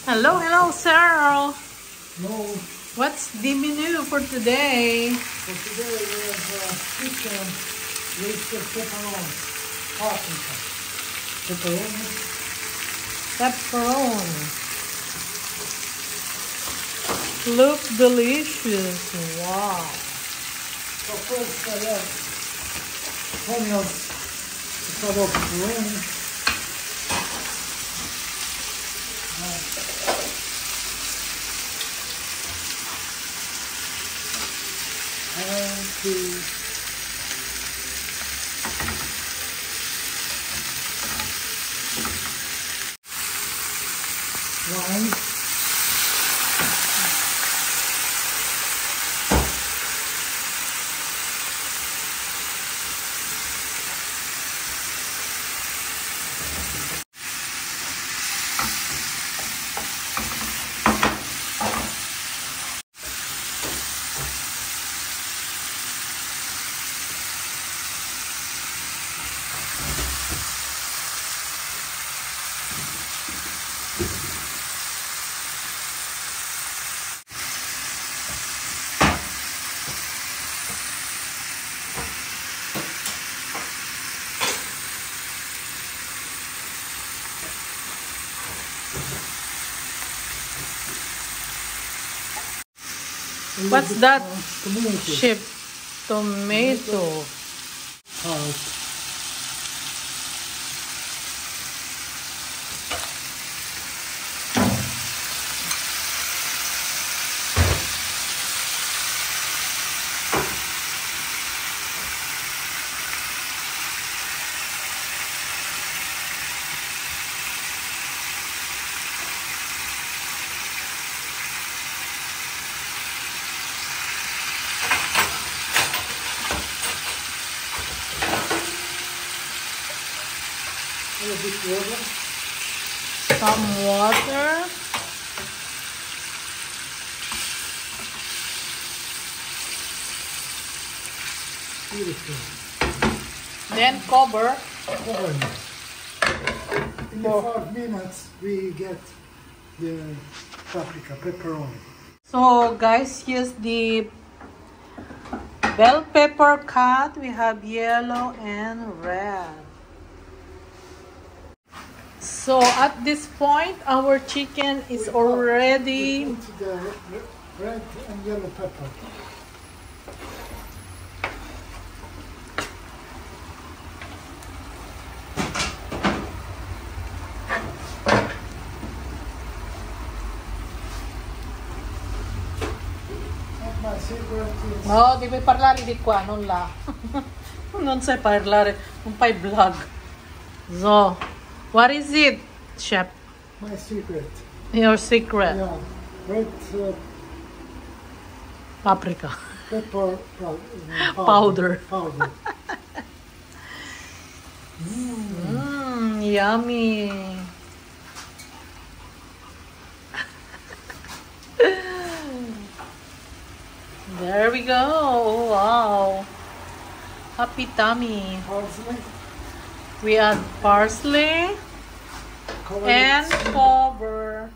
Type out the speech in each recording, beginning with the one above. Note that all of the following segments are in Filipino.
Hello, hello, sir. No, What's the menu for today? for today we have chicken with pepperoni, paprika, pepperoni, Pepperoni. Look delicious. Wow. so first I have onions to cover pepperoni, and the lime. What's that? Tomato. Chip. Tomato. Heart. A little bit water. Some water. Beautiful. Then cover. Cover it. In the 5 minutes we get the paprika, pepperoni. So guys, here's the bell pepper cut. We have yellow and red. So at this point, our chicken is already We put the red and yellow pepper. And my secret is Oh, devi parlare di qua, non là. Non sai parlare, non fai vlog. So, what is it, chef? my secret. Your secret? Yeah, red Paprika. pepper Powder. Powder. Yummy. There we go. Wow. Happy tummy. Parsley. We add parsley Cover and it. cover.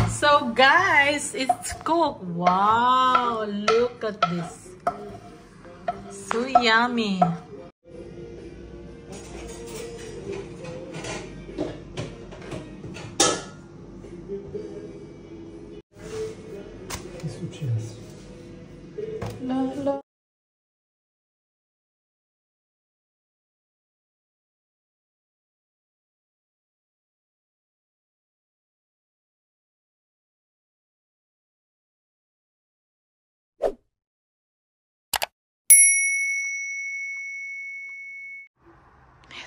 So guys, it's cooked. Wow, look at this. So yummy. Che è successo? La, la.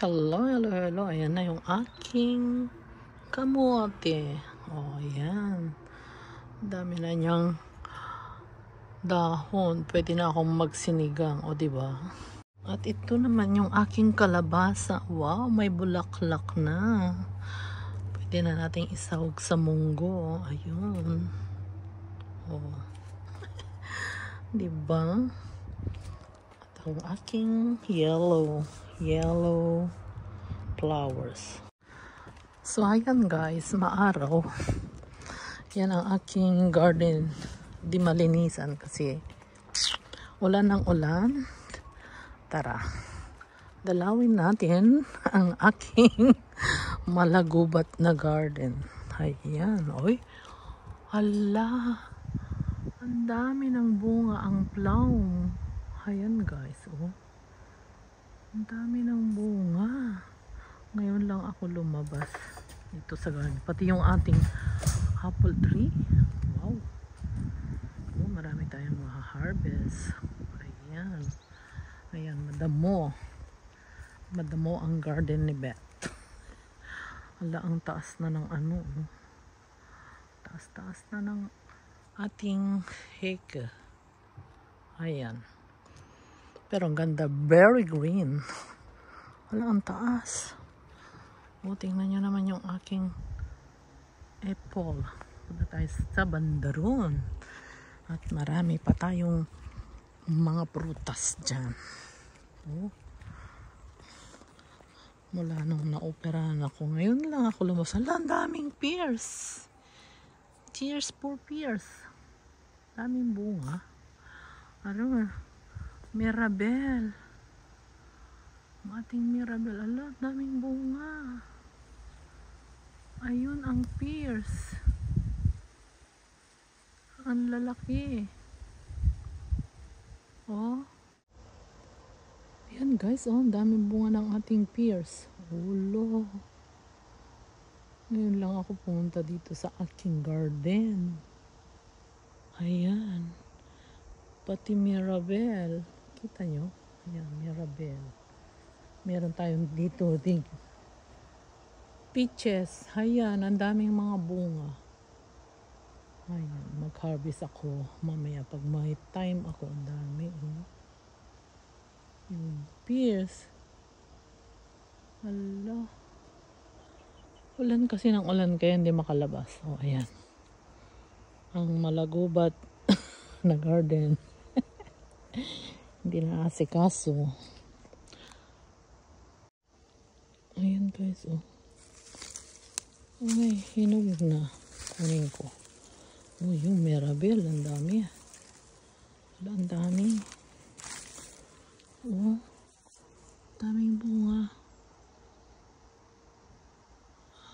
Hello, hello, hello. Ayan na yung aking kamote. Oh, ayan. Dami na niyang dahon. Pwede na akong magsinigang. O, diba? At ito naman yung aking kalabasa. Wow, may bulaklak na. Pwede na nating isahog sa munggo. Ayun. Oh. Diba? At ang aking yellow flowers. So ayan guys, maaraw. Yan ang aking garden. Di malinisan kasi ulan ng ulan. Tara, dalawin natin ang aking malagubat na garden. Ayan, oy. Hala, ang dami ng bunga ang plum. Ayan guys, oh. Ang dami ng bunga. Ngayon lang ako lumabas dito sa garden. Pati yung ating apple tree. Wow. Oh, marami tayong maha-harvest. Ayan. Ayan, madamo. Madamo ang garden ni Beth. Hala, ang taas na ng ano. Taas-taas na ng ating hake. Ayan. Pero ang ganda. Very green. Hala, ang taas. O, tingnan nyo naman yung aking apple. Punta tayo sa banda ron. At marami pa tayong mga prutas dyan. O. Mula nung na-operahan ako. Ngayon lang ako lumabas. Hala, ang daming pears. Cheers for pears. Daming bunga. Ano? Mirabelle. Ang ating Mirabelle. Ala, daming bunga. Ayun ang pears. Ang lalaki. Oh. Ayan guys, oh, ang daming bunga ng ating pears. Ulo. Ngayon lang ako pumunta dito sa aking garden. Ayan. Pati Mirabelle. Kita nyo? Ayan, Mirabelle. Meron tayong dito ding peaches. Ayan, ang daming mga bunga. Ayan, mag-harvest ako mamaya pag may time ako. Ang dami. Yung pears. Hala. Ulan kasi ng ulan kaya hindi makalabas. O, ayan. Ang malagubat na garden. Hindi na asikaso. Ayan guys, oh. Ay, hinog na. Kunin ko. Oh, yung Mirabelle, ang dami. Ang dami. Oh, daming bunga.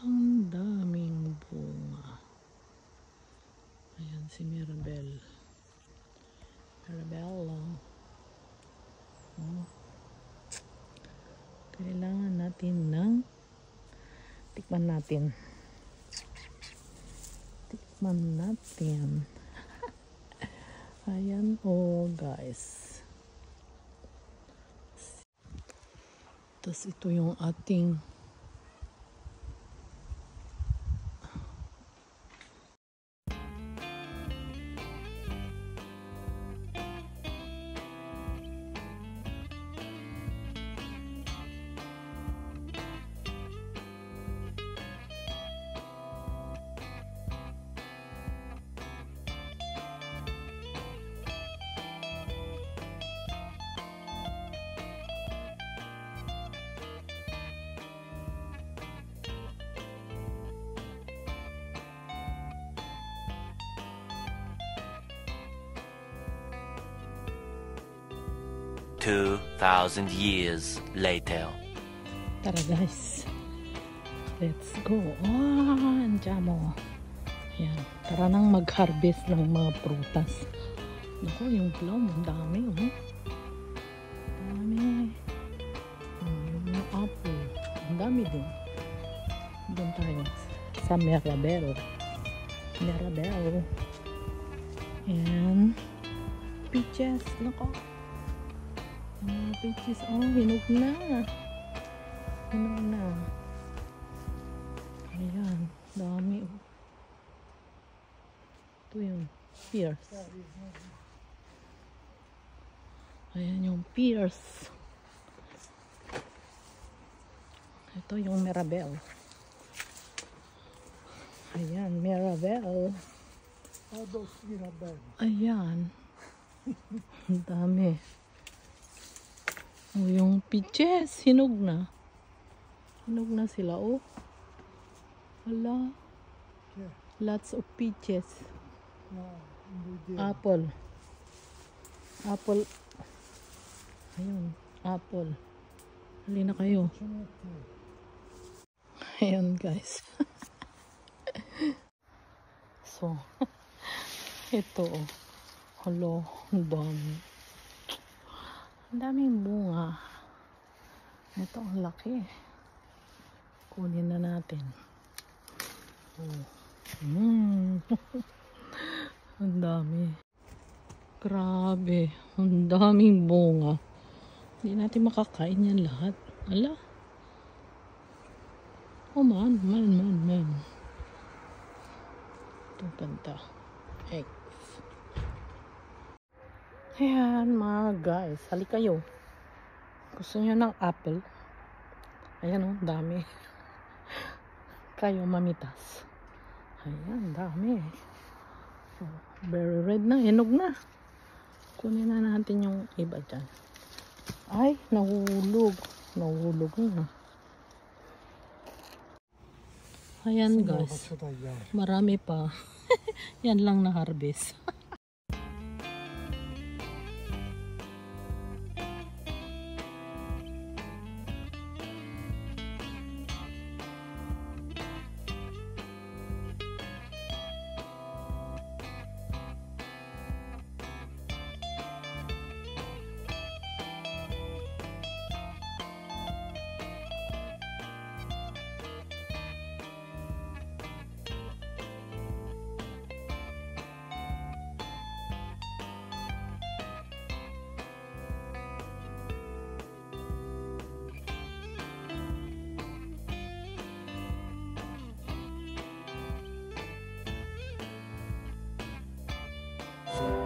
Ang daming bunga. Ayan si Mirabelle. Mirabelle. Oh. Kailangan natin ng tikman natin. Tikman natin. Ayan, oh guys. Tapos ito yung ating "2,000 years later." tara guys. Let's go. Oh, andiyan mo. Ayan. Tara nang mag-harvest ng mga prutas. Naku, yung plum, ang dami. Oh. Dami. Yung apple. Ang dami din. Doon tayo sa Mirabelle. Mirabelle. Ayan. Peaches. Naku. Peaches. Oh, hinog na. Hinog na. Ayan. Dami. Ito yung pears. Ayan yung pears. Ito yung Mirabelle. Ayan, Mirabelle. All those Mirabelle. Ayan. Ang dami. O, yung peaches, hinog na. Hinog na sila, oh. Hala, Yeah. lots of peaches. No, we did. Apple. Apple. Ayun, apple. Hali na kayo. Ayun guys. So, ito. Hello, ang dami. Ang daming bunga. Ito, ang laki. Kunin na natin. Oh. Ang dami. Grabe. Ang daming bunga. Hindi natin makakain yan lahat. Ala. Oh man. Ito ganda. Eggs. Ayan mga guys. Halika kayo. Gusto nyo ng apple? Ayan o. Dami. Kayo mamitas. Ayan. Dami. So, very red na. Hinog na. Kunin na natin yung iba dyan. Ay, nahulog. Nahulog na. Ayan guys. Marami pa. Yan lang na harvest.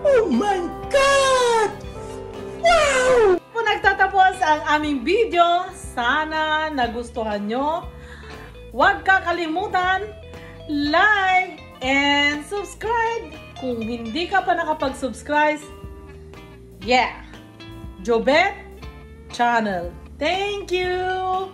Oh my God! Wow! Po nagtatapos ang aming video. Sana nagustuhan nyo. Huwag kakalimutan, like and subscribe. Kung hindi ka pa nakapag-subscribe, yeah! Jobet Channel. Thank you!